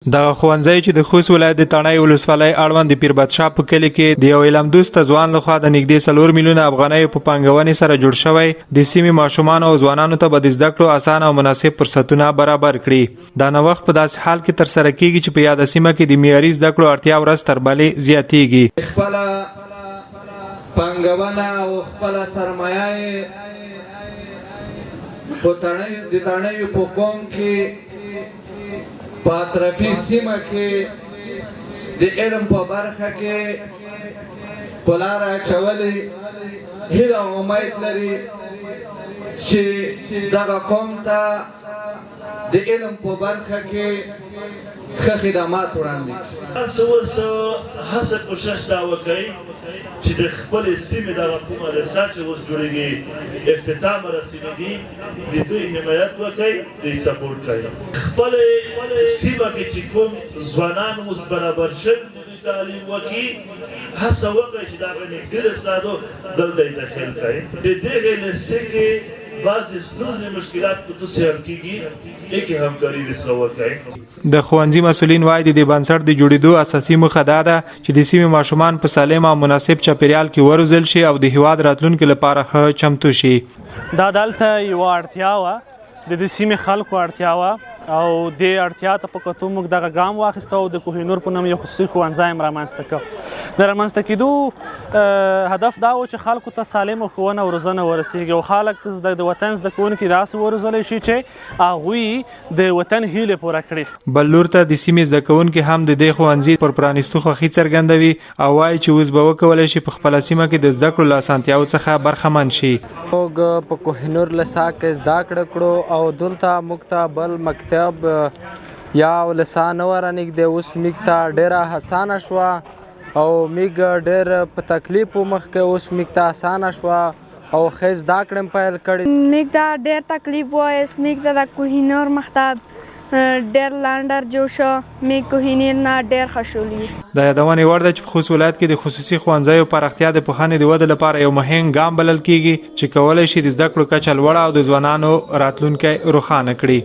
دغه ښوونځی چې د خوست ولایت د تڼۍ ولسوالۍ اړوند د پیربادشاه په کلي کې د یو علم دوسته ځوان لخوا د نږدې 4 میلیونه افغانیو په پانګونې سره جوړ شوی د سیمې ماشومانو او ځوانانو ته به د زده کړو اسانه او مناسب فرصتونه برابر کړي. دا نوښت په داسې حال کې ترسره کیږي چې په یاده سیمه کې د معیاري زده کړو اړتیا ورځ تر بلې زیاتیږي. خپله پانګونه او خپله سرمایه د تڼیو په قوم کې په اطرافي سیمه کې د علم په برخه کې په لاره اچولې هیله او امید لري چې دغه قوم ته د علم په برخه کې ښه خدمات وړاندې کړي. تاسو اوس هڅه کوشش دا وکړئ چې د خپلې سیمې دغه کوم مدرسه چې اوس جوړېږي افتتاح مراسم دي د دوی حمایت وکړئ دوی سپورټ کړئ. خپلې سیمه کې چې کوم ځوانان اوس برابر شوي دوی تعلیم وکړي هڅه وکړئ چې دغه نږدې رسادو دلته یې داخل کړئ. د دغې لیسې کې بعضې ستونزې مشکلات په توسې حل کېږي یکې همکاري ورسره وکړئ. د ښوونځي مسؤلین وایي د دې بنسټ د جوړېدو اساسي موخه دا ده چې د سیمې ماشومان په سالم او مناسب چاپیریال کې وروزل شي او د هیواد راتلونکي لپاره ښه چمتو شي. دا دلته یوه اړتیا وه د دې سیمې خلکو اړتیا وه او دې اړتیا ته په کتو موږ دغه ګام واخیسته او د کوهینور په نوم یو خصوصي ښوونځی هم رامنځته کړ. د رامنځته کېدو هدف دا و چې خلکو ته سالمه ښوونه او روزنه ورسیږي او خلک د وطن زده کوونکي داسې وروزلی شي چې هغوی د وطن هیلې پوره کړي. بل لور ته د سیمې زده کوونکي هم د دې ښوونځي پر پرانیستو خوښي څرګندوي او وایي چې اوس به وکولی شي په خپله سیمه کې د زده کړو له اسانتیاو څخه برخمن شي. موږ په کوهینور لسا کې زده کړه کړو او دلته موږ ته بل مکتب یا لسا نه وه رانږدې اوس موږ ته ډېره اسانه شوه او موږ ډېر په تکلیف و مخکې اوس موږ ته اسانه شوه او ښه زده کړې م پیل کړې. موږ ته ډېر تکلیف و اوس موږ ته د کوهینور مکتب ډېر لنډر جوړ شو موږ کوهینور نه ډېر خوشحالي. د یادونې وړ ده چې په خوست ولایت کې د خصوصي ښوونځیو پراختیا د پوهنې د ودې لپاره یو مهم ګام بلل کیږي چې کولی شي د زده کړو کچه لوړه او د ځوانانو راتلونکی روښانه کړي.